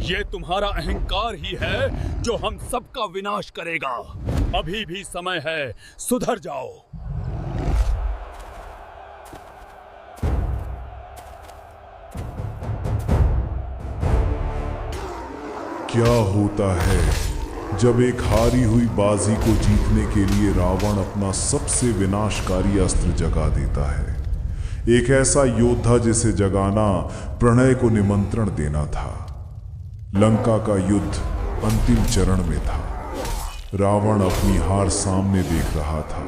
ये तुम्हारा अहंकार ही है जो हम सबका विनाश करेगा। अभी भी समय है, सुधर जाओ। क्या होता है जब एक हारी हुई बाजी को जीतने के लिए रावण अपना सबसे विनाशकारी अस्त्र जगा देता है। एक ऐसा योद्धा जिसे जगाना प्रणय को निमंत्रण देना था। लंका का युद्ध अंतिम चरण में था। रावण अपनी हार सामने देख रहा था।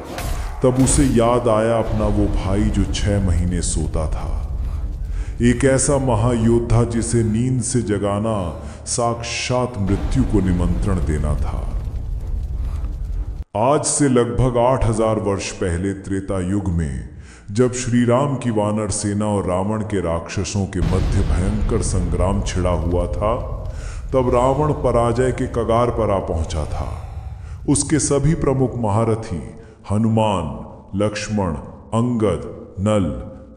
तब उसे याद आया अपना वो भाई जो 6 महीने सोता था। एक ऐसा महायोद्धा जिसे नींद से जगाना साक्षात मृत्यु को निमंत्रण देना था। आज से लगभग 8000 वर्ष पहले त्रेता युग में जब श्री राम की वानर सेना और रावण के राक्षसों के मध्य भयंकर संग्राम छिड़ा हुआ था, तब रावण पराजय के कगार पर आ पहुंचा था। उसके सभी प्रमुख महारथी हनुमान, लक्ष्मण, अंगद, नल,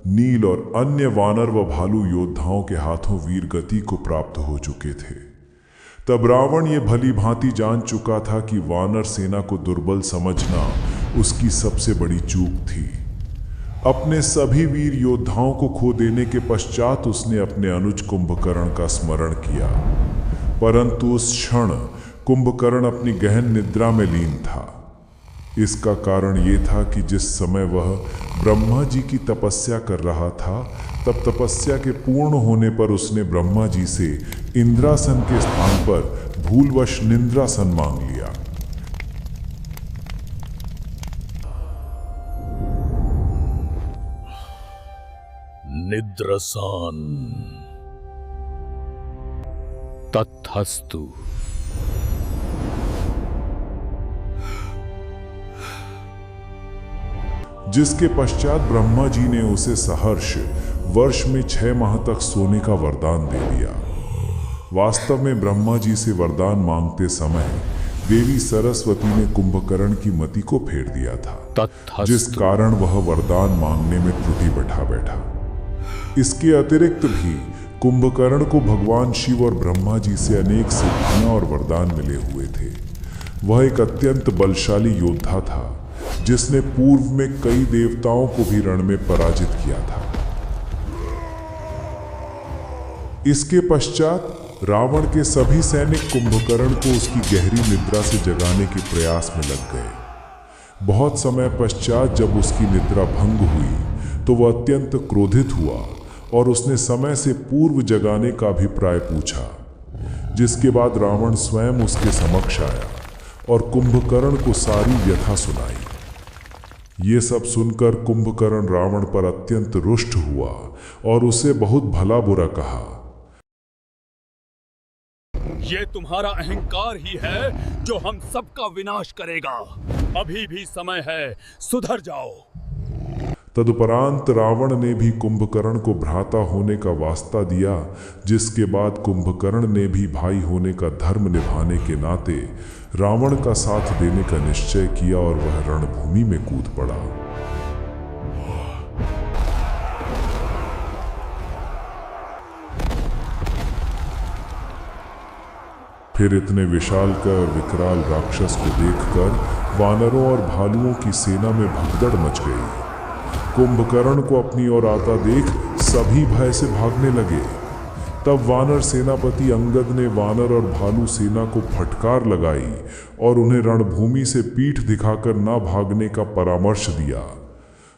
नील और अन्य वानर व भालू योद्धाओं के हाथों वीर गति को प्राप्त हो चुके थे। तब रावण ये भली भांति जान चुका था कि वानर सेना को दुर्बल समझना उसकी सबसे बड़ी चूक थी। अपने सभी वीर योद्धाओं को खो देने के पश्चात उसने अपने अनुज कुंभकर्ण का स्मरण किया, परंतु उस क्षण कुंभकर्ण अपनी गहन निद्रा में लीन था। इसका कारण ये था कि जिस समय वह ब्रह्मा जी की तपस्या कर रहा था, तब तपस्या के पूर्ण होने पर उसने ब्रह्मा जी से इंद्रासन के स्थान पर भूलवश निंद्रासन मांग लिया। निद्रासन। तत्थस्तु। जिसके पश्चात ब्रह्मा जी ने उसे सहर्ष वर्ष में 6 माह तक सोने का वरदान दे दिया। वास्तव में ब्रह्मा जी से वरदान मांगते समय देवी सरस्वती ने कुंभकर्ण की मति को फेर दिया था, जिस कारण वह वरदान मांगने में त्रुटि बैठा बैठा। इसके अतिरिक्त भी कुंभकर्ण को भगवान शिव और ब्रह्मा जी से अनेक सिद्धियां और वरदान मिले हुए थे। वह एक अत्यंत बलशाली योद्धा था जिसने पूर्व में कई देवताओं को भी रण में पराजित किया था। इसके पश्चात रावण के सभी सैनिक कुंभकर्ण को उसकी गहरी निद्रा से जगाने के प्रयास में लग गए। बहुत समय पश्चात जब उसकी निद्रा भंग हुई तो वह अत्यंत क्रोधित हुआ और उसने समय से पूर्व जगाने का अभिप्राय पूछा, जिसके बाद रावण स्वयं उसके समक्ष आया और कुंभकर्ण को सारी व्यथा सुनाई। ये सब सुनकर कुंभकर्ण रावण पर अत्यंत रुष्ट हुआ और उसे बहुत भला बुरा कहा। ये तुम्हारा अहंकार ही है जो हम सबका विनाश करेगा। अभी भी समय है, सुधर जाओ। तदुपरांत रावण ने भी कुंभकर्ण को भ्राता होने का वास्ता दिया, जिसके बाद कुंभकर्ण ने भी भाई होने का धर्म निभाने के नाते रावण का साथ देने का निश्चय किया और वह रणभूमि में कूद पड़ा। फिर इतने विशालकाय और विकराल राक्षस को देखकर वानरों और भालुओं की सेना में भगदड़ मच गई। कुंभकर्ण को अपनी ओर आता देख सभी भय से भागने लगे। तब वानर सेनापति अंगद ने वानर और भालू सेना को फटकार लगाई और उन्हें रणभूमि से पीठ दिखाकर ना भागने का परामर्श दिया,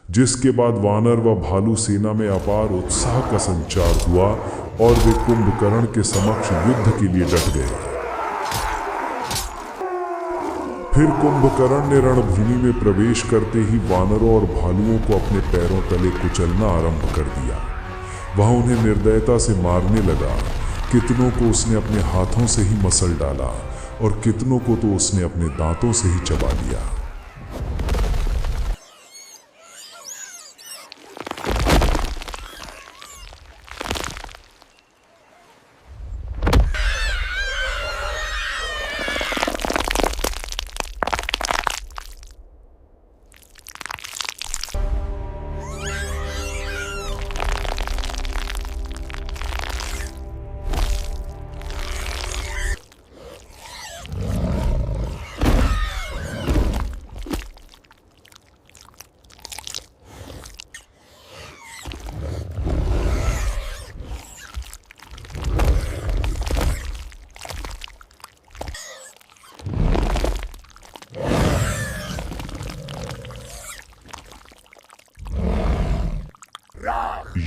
जिसके बाद वानर व भालू सेना में अपार उत्साह का संचार हुआ और वे कुंभकर्ण के समक्ष युद्ध के लिए डट गए। फिर कुंभकर्ण ने रणभूमि में प्रवेश करते ही वानरों और भालुओं को अपने पैरों तले कुचलना आरंभ कर दिया। वह उन्हें निर्दयता से मारने लगा। कितनों को उसने अपने हाथों से ही मसल डाला और कितनों को तो उसने अपने दांतों से ही चबा लिया।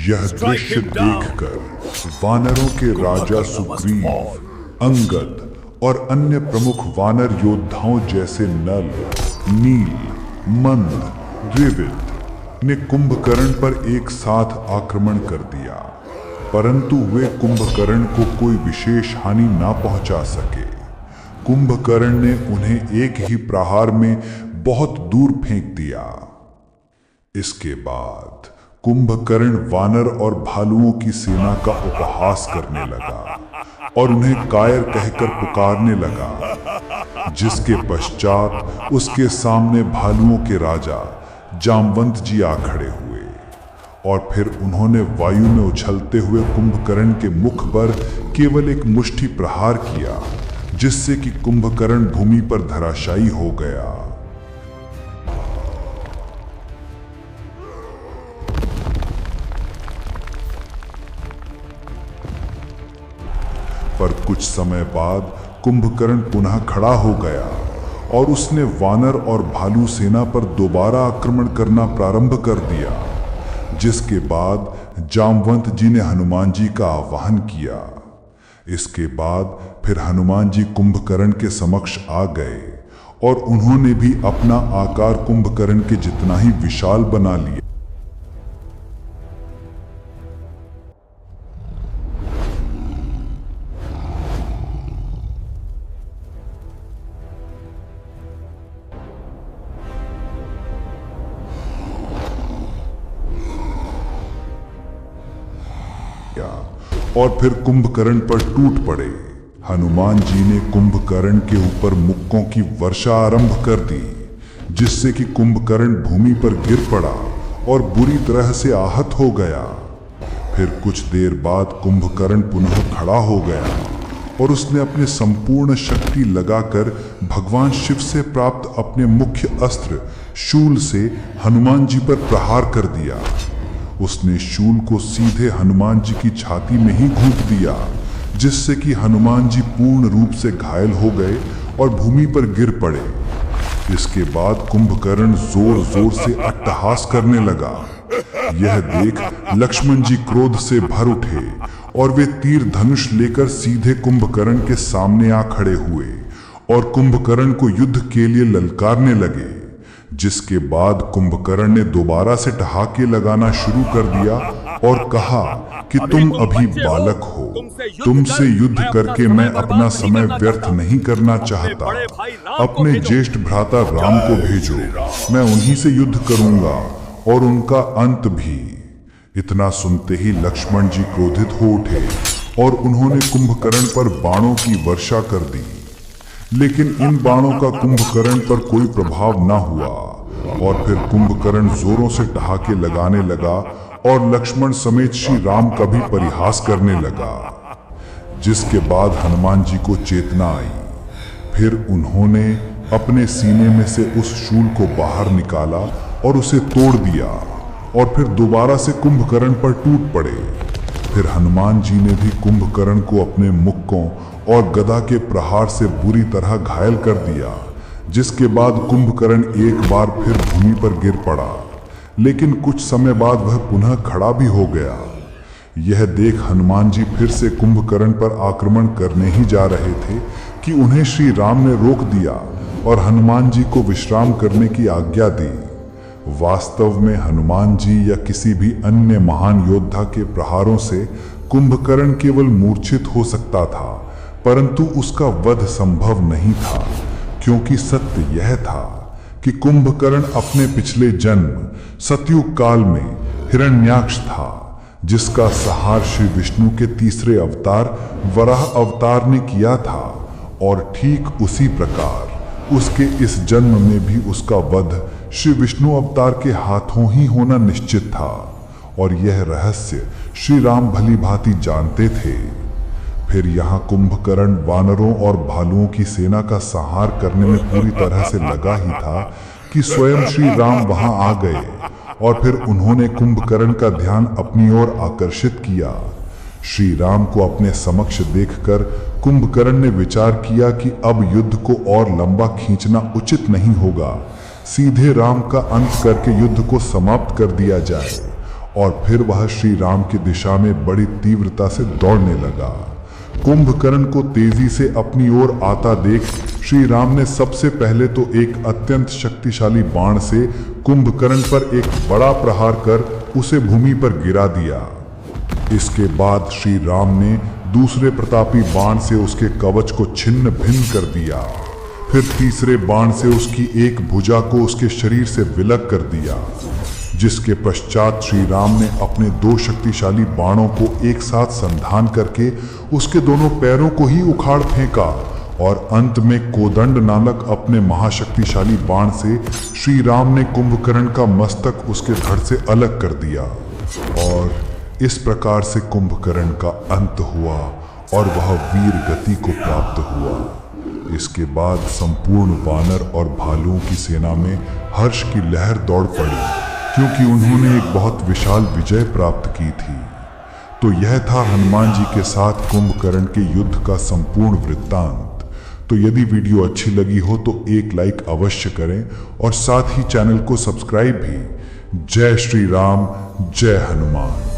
यह दृश्य देखकर वानरों के राजा सुग्रीव, अंगद और अन्य प्रमुख वानर योद्धाओं जैसे नल, नील, मंद, द्विविद ने कुंभकर्ण पर एक साथ आक्रमण कर दिया, परंतु वे कुंभकर्ण को कोई विशेष हानि ना पहुंचा सके। कुंभकर्ण ने उन्हें एक ही प्रहार में बहुत दूर फेंक दिया। इसके बाद कुंभकर्ण वानर और भालुओं की सेना का उपहास करने लगा और उन्हें कायर कहकर पुकारने लगा, जिसके पश्चात उसके सामने भालुओं के राजा जामवंत जी आ खड़े हुए और फिर उन्होंने वायु में उछलते हुए कुंभकर्ण के मुख पर केवल एक मुट्ठी प्रहार किया, जिससे कि कुंभकर्ण भूमि पर धराशायी हो गया। पर कुछ समय बाद कुंभकर्ण पुनः खड़ा हो गया और उसने वानर और भालू सेना पर दोबारा आक्रमण करना प्रारंभ कर दिया, जिसके बाद जामवंत जी ने हनुमान जी का आह्वान किया। इसके बाद फिर हनुमान जी कुंभकर्ण के समक्ष आ गए और उन्होंने भी अपना आकार कुंभकर्ण के जितना ही विशाल बना लिया। और फिर कुंभकर्ण पर टूट पड़े। हनुमान जी ने कुंभकर्ण के ऊपर मुक्कों की वर्षा आरंभ कर दी, जिससे कि कुंभकर्ण भूमि पर गिर पड़ा और बुरी तरह से आहत हो गया। फिर कुछ देर बाद कुंभकर्ण पुनः खड़ा हो गया और उसने अपने संपूर्ण शक्ति लगाकर भगवान शिव से प्राप्त अपने मुख्य अस्त्र शूल से हनुमान जी पर प्रहार कर दिया। उसने शूल को सीधे हनुमान जी की छाती में ही घूंट दिया, जिससे कि हनुमान जी पूर्ण रूप से घायल हो गए और भूमि पर गिर पड़े। इसके बाद कुंभकर्ण जोर जोर से अट्टहास करने लगा। यह देख लक्ष्मण जी क्रोध से भर उठे और वे तीर धनुष लेकर सीधे कुंभकर्ण के सामने आ खड़े हुए और कुंभकर्ण को युद्ध के लिए ललकारने लगे। जिसके बाद कुंभकर्ण ने दोबारा से ठहाके लगाना शुरू कर दिया और कहा कि तुम अभी बालक हो, तुमसे युद्ध करके मैं अपना समय व्यर्थ नहीं करना चाहता। अपने ज्येष्ठ भ्राता राम को भेजो, मैं उन्हीं से युद्ध करूंगा और उनका अंत भी। इतना सुनते ही लक्ष्मण जी क्रोधित हो उठे और उन्होंने कुंभकर्ण पर बाणों की वर्षा कर दी, लेकिन इन बाणों का कुंभकर्ण पर कोई प्रभाव न हुआ और फिर कुंभकर्ण जोरों से ठहाके लगाने लगा और लक्ष्मण समेत श्री राम का भी परिहास करने लगा। जिसके बाद हनुमान जी को चेतना आई। फिर उन्होंने अपने सीने में से उस शूल को बाहर निकाला और उसे तोड़ दिया और फिर दोबारा से कुंभकर्ण पर टूट पड़े। फिर हनुमान जी ने भी कुंभकर्ण को अपने मुक्कों और गदा के प्रहार से बुरी तरह घायल कर दिया, जिसके बाद कुंभकर्ण एक बार फिर भूमि पर गिर पड़ा, लेकिन कुछ समय बाद वह पुनः खड़ा भी हो गया। यह देख हनुमान जी फिर से कुंभकर्ण पर आक्रमण करने ही जा रहे थे कि उन्हें श्री राम ने रोक दिया और हनुमान जी को विश्राम करने की आज्ञा दी। वास्तव में हनुमान जी या किसी भी अन्य महान योद्धा के प्रहारों से कुंभकर्ण केवल मूर्छित हो सकता था, परंतु उसका वध संभव नहीं था, क्योंकि सत्य यह था कि कुंभकर्ण अपने पिछले जन्म सतयुग काल में हिरण्याक्ष था, जिसका संहार श्री विष्णु के तीसरे अवतार वराह अवतार ने किया था और ठीक उसी प्रकार उसके इस जन्म में भी उसका वध श्री विष्णु अवतार के हाथों ही होना निश्चित था और यह रहस्य श्री राम भली भांति जानते थे। फिर यहाँ कुंभकर्ण वानरों और भालुओं की सेना का संहार करने में पूरी तरह से लगा ही था कि स्वयं श्री राम वहां आ गए और फिर उन्होंने कुंभकर्ण का ध्यान अपनी ओर आकर्षित किया। श्री राम को अपने समक्ष देखकर कुंभकर्ण ने विचार किया कि अब युद्ध को और लंबा खींचना उचित नहीं होगा, सीधे राम का अंत करके युद्ध को समाप्त कर दिया जाए और फिर वह श्री राम की दिशा में बड़ी तीव्रता से दौड़ने लगा। कुंभकर्ण को तेजी से अपनी ओर आता देख श्री राम ने सबसे पहले तो एक अत्यंत शक्तिशाली बाण से कुंभकर्ण पर एक बड़ा प्रहार कर उसे भूमि पर गिरा दिया। इसके बाद श्री राम ने दूसरे प्रतापी बाण से उसके कवच को छिन्न भिन्न कर दिया। फिर तीसरे बाण से उसकी एक भुजा को उसके शरीर से विलग कर दिया, जिसके पश्चात श्री राम ने अपने दो शक्तिशाली बाणों को एक साथ संधान करके उसके दोनों पैरों को ही उखाड़ फेंका और अंत में कोदंड नामक अपने महाशक्तिशाली बाण से श्री राम ने कुंभकर्ण का मस्तक उसके धड़ से अलग कर दिया। और इस प्रकार से कुंभकर्ण का अंत हुआ और वह वीर गति को प्राप्त हुआ। इसके बाद संपूर्ण वानर और भालुओं की सेना में हर्ष की लहर दौड़ पड़ी, क्योंकि उन्होंने एक बहुत विशाल विजय प्राप्त की थी। तो यह था हनुमान जी के साथ कुंभकर्ण के युद्ध का संपूर्ण वृत्तांत। तो यदि वीडियो अच्छी लगी हो तो एक लाइक अवश्य करें और साथ ही चैनल को सब्सक्राइब भी। जय श्री राम, जय हनुमान।